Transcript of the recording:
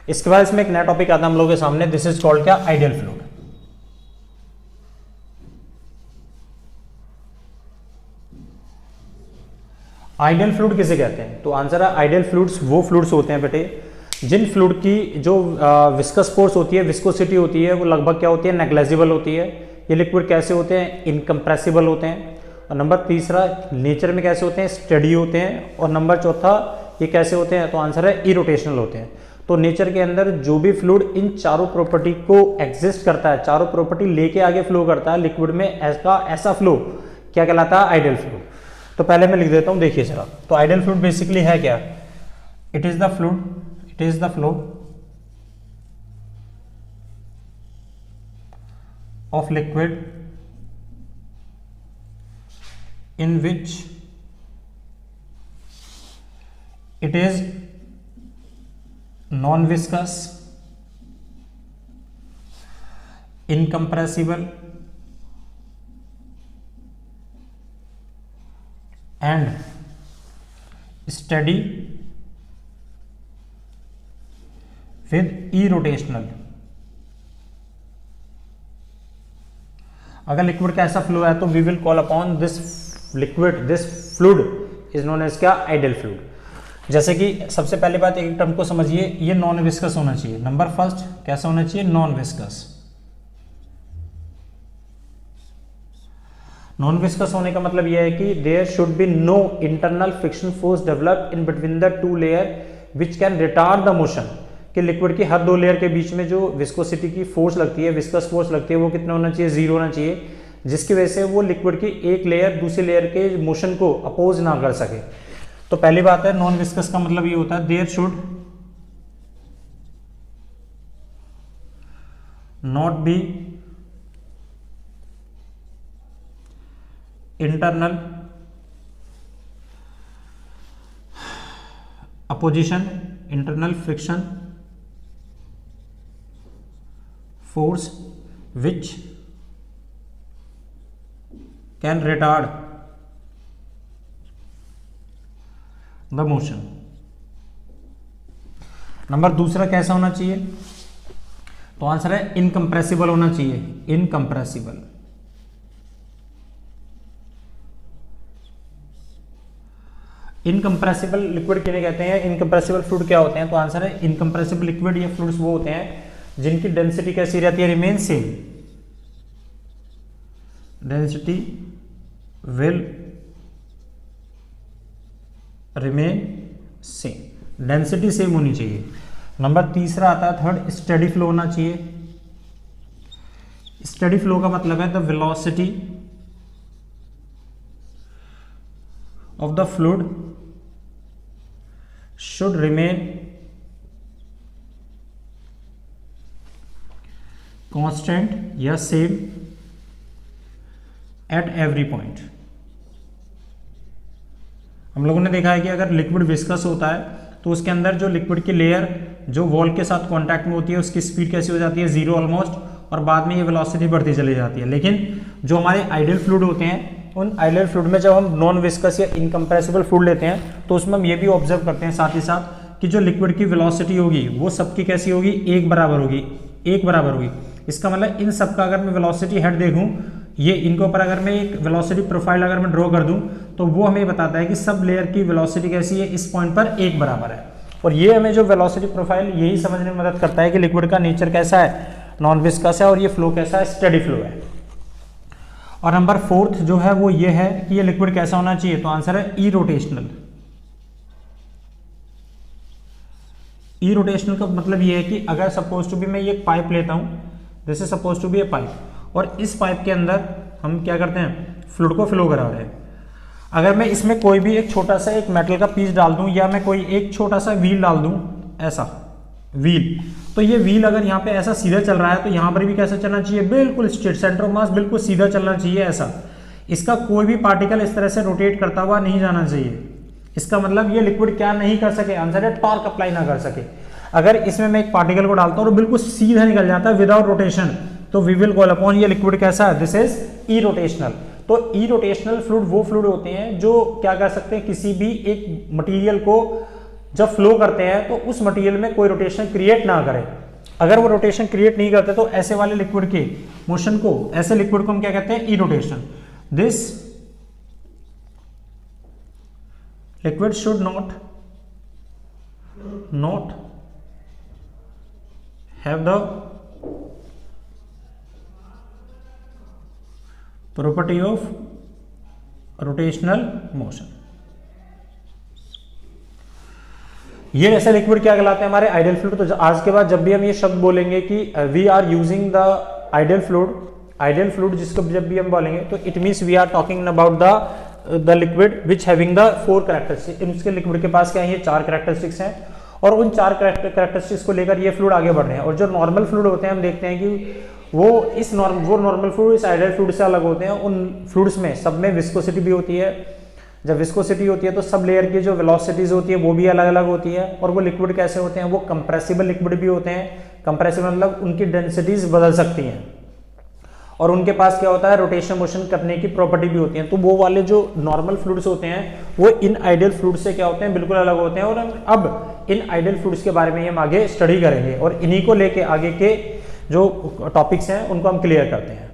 इसके बाद इसमें एक नया टॉपिक आता है हम लोगों के सामने, दिस इज कॉल्ड क्या, आइडियल फ्लूइड। आइडियल फ्लूइड किसे कहते हैं? तो आंसर है आइडियल फ्लूइड्स वो फ्लूइड्स होते हैं बेटे जिन फ्लूइड की जो विस्कस फोर्स होती है, विस्कोसिटी होती है, वो लगभग क्या होती है, नेग्लेजिबल होती है। ये लिक्विड कैसे होते हैं, इनकम्प्रेसिबल होते हैं। और नंबर तीसरा, नेचर में कैसे होते हैं, स्टडी होते हैं। और नंबर चौथा, ये कैसे होते हैं? तो आंसर है इरोटेशनल होते हैं। तो नेचर के अंदर जो भी फ्लूइड इन चारों प्रॉपर्टी को एग्जिस्ट करता है, चारों प्रॉपर्टी लेके आगे फ्लो करता है लिक्विड में, ऐसा फ्लो क्या कहलाता है, आइडियल फ्लूइड। तो पहले मैं लिख देता हूं, देखिए जरा। तो आइडियल फ्लूइड बेसिकली है क्या? It is the flow of liquid in which it is non-viscous, incompressible and steady with irrotational। अगर लिक्विड का ऐसा फ्लो है तो we will call upon this liquid, this fluid is known as क्या, ideal fluid. जैसे कि सबसे पहली बात एक टर्म को समझिए, ये नॉन विस्कस होना चाहिए। नंबर फर्स्ट कैसा होना चाहिए, नॉन विस्कस। नॉन विस्कस होने का मतलब यह है कि there should be no internal friction force develop in between the two layer which can retard the motion. कि लिक्विड की हर दो लेयर के बीच में जो विस्कोसिटी की फोर्स लगती है, विस्कस फोर्स लगती है, वो कितना होना चाहिए, 0 होना चाहिए, जिसकी वजह से वो लिक्विड की एक लेयर दूसरी लेयर के मोशन को अपोज ना कर सके। तो पहली बात है, नॉन विस्कस का मतलब ये होता है there should not be internal opposition, internal friction force which can retard the motion. Number दूसरा कैसा होना चाहिए? तो आंसर है इनकम्प्रेसिबल होना चाहिए, इनकम्प्रेसिबल। इनकम्प्रेसिबल लिक्विड किन्हें कहते हैं, इनकम्प्रेसिबल फ्लूइड क्या होते हैं? तो आंसर है इनकम्प्रेसिबल लिक्विड या फ्लूइड्स वो होते हैं जिनकी डेंसिटी कैसी रहती है, remain same. Density will remain same, density same होनी चाहिए। नंबर तीसरा आता है थर्ड, स्टेडी फ्लो होना चाहिए। स्टेडी फ्लो का मतलब है the velocity of the fluid should remain constant या सेम एट एवरी पॉइंट। हम लोगों ने देखा है कि अगर लिक्विड विस्कस होता है तो उसके अंदर जो लिक्विड की लेयर जो वॉल के साथ कांटेक्ट में होती है उसकी स्पीड कैसी हो जाती है, 0 ऑलमोस्ट, और बाद में ये वेलोसिटी बढ़ती चली जाती है। लेकिन जो हमारे आइडियल फ्लूइड होते हैं, उन आइडियल फ्लूइड में जब हम नॉन विस्कस या इनकम्प्रेसिबल फ्लूइड लेते हैं तो उसमें हम ये भी ऑब्जर्व करते हैं साथ ही साथ कि जो लिक्विड की वेलोसिटी होगी वो सबकी कैसी होगी, एक बराबर होगी, एक बराबर होगी। इसका मतलब इन सबका अगर मैं वेलोसिटी हेड देखूं, ये इनके ऊपर अगर मैं एक वेलोसिटी प्रोफाइल अगर मैं ड्रॉ कर दूं तो वो हमें बताता है कि सब लेयर की वेलोसिटी कैसी है, इस पॉइंट पर एक बराबर है। और ये हमें जो वेलोसिटी प्रोफाइल यही समझने में मदद करता है कि लिक्विड का नेचर कैसा है, नॉन विस्कस है, और ये फ्लो कैसा है, स्टेडी फ्लो है। और नंबर फोर्थ जो है वो ये है कि ये लिक्विड कैसा होना चाहिए? तो आंसर है इरोटेशनल। इरोटेशनल का मतलब ये है कि अगर सपोज टू बी मैं ये पाइप लेता हूं, this is suppose to be a pipe, और इस पाइप के अंदर हम क्या करते हैं, फ्लूइड को फ्लो करा रहे हैं। अगर मैं इसमें कोई भी एक छोटा सा एक मेटल का पीस डाल दूं या मैं कोई एक छोटा सा व्हील डाल दूं, ऐसा व्हील, तो ये व्हील अगर यहाँ पे ऐसा सीधा चल रहा है तो यहाँ पर भी कैसा चलना चाहिए, बिल्कुल स्ट्रेट, सेंटर ऑफ मास बिल्कुल सीधा चलना चाहिए ऐसा। इसका कोई भी पार्टिकल इस तरह से रोटेट करता हुआ नहीं जाना चाहिए। इसका मतलब ये लिक्विड क्या नहीं कर सके, आंसर है टॉर्क अप्लाई ना कर सके। अगर इसमें मैं एक पार्टिकल को डालता हूं और बिल्कुल सीधा निकल जाता है विदाउट रोटेशन, तो वी विल कॉल अपॉन ये लिक्विड कैसा है, दिस इज इरोटेशनल। तो इरोटेशनल फ्लूइड वो फ्लूइड होते हैं जो क्या कर सकते हैं, किसी भी एक मटेरियल को जब फ्लो करते हैं तो उस मटेरियल में कोई रोटेशन क्रिएट ना करे। अगर वो रोटेशन क्रिएट नहीं करते तो ऐसे वाले लिक्विड के मोशन को, ऐसे लिक्विड को हम क्या कहते हैं, rotation. This liquid should not have the property of rotational motion। ये ऐसे लिक्विड क्या कहलाते हैं, हमारे आइडियल फ्लूइड। तो आज के बाद जब भी हम ये शब्द बोलेंगे कि we are using the ideal fluid, जिसको जब भी हम बोलेंगे तो it means we are talking about the liquid which having the 4 characteristics. उसके लिक्विड के पास क्या है, ये 4 कैरेक्टरिस्टिक्स हैं और उन 4 कैरेक्टरिस्टिक्स को लेकर ये फ्लूइड आगे बढ़ रहे हैं। और जो नॉर्मल फ्लूइड होते हैं हम देखते हैं कि वो नॉर्मल फ्लूइड इस आइडियल फ्लूइड से अलग होते हैं। उन फ्लूइड्स में सब में विस्कोसिटी भी होती है। जब विस्कोसिटी होती है तो सब लेयर की जो वेलोसिटीज होती है वो भी अलग अलग होती है। और वो लिक्विड कैसे होते हैं, वो कंप्रेसिबल लिक्विड भी होते हैं। कंप्रेसिबल मतलब उनकी डेंसिटीज बदल सकती हैं और उनके पास क्या होता है, रोटेशन मोशन करने की प्रॉपर्टी भी होती है। तो वो वाले जो नॉर्मल फ्लूइड्स होते हैं वो इन आइडियल फ्लूइड से क्या होते हैं, बिल्कुल अलग होते हैं। और अब इन आइडियल फ्लूइड्स के बारे में हम आगे स्टडी करेंगे और इन्हीं को लेके आगे के जो टॉपिक्स हैं उनको हम क्लियर करते हैं।